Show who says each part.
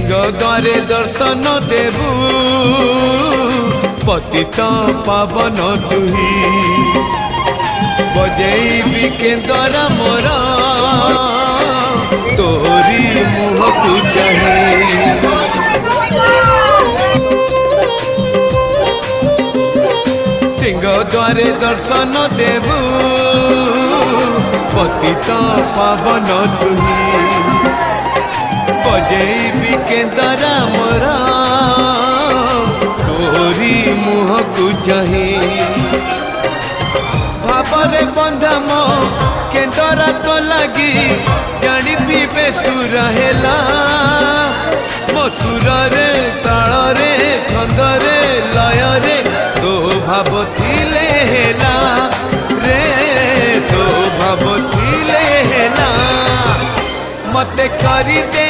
Speaker 1: सिंह द्वारे दर्शन देबू पतित पावन तुही बजेबी केंद्र मोर तोरी मुह को चाहे सिंह द्वारे दर्शन देबू पतित पावन तुही बजेबी केंद्र मोर तोरी मुह को चाहे भावरे बंधा मो केंद्र तो लगी जानी पीबे सुर हेला मो सुर रे ताल रे छंद रे लय रे तो भाव थिले हेला रे तो भाव थिले हेला मते करी दे।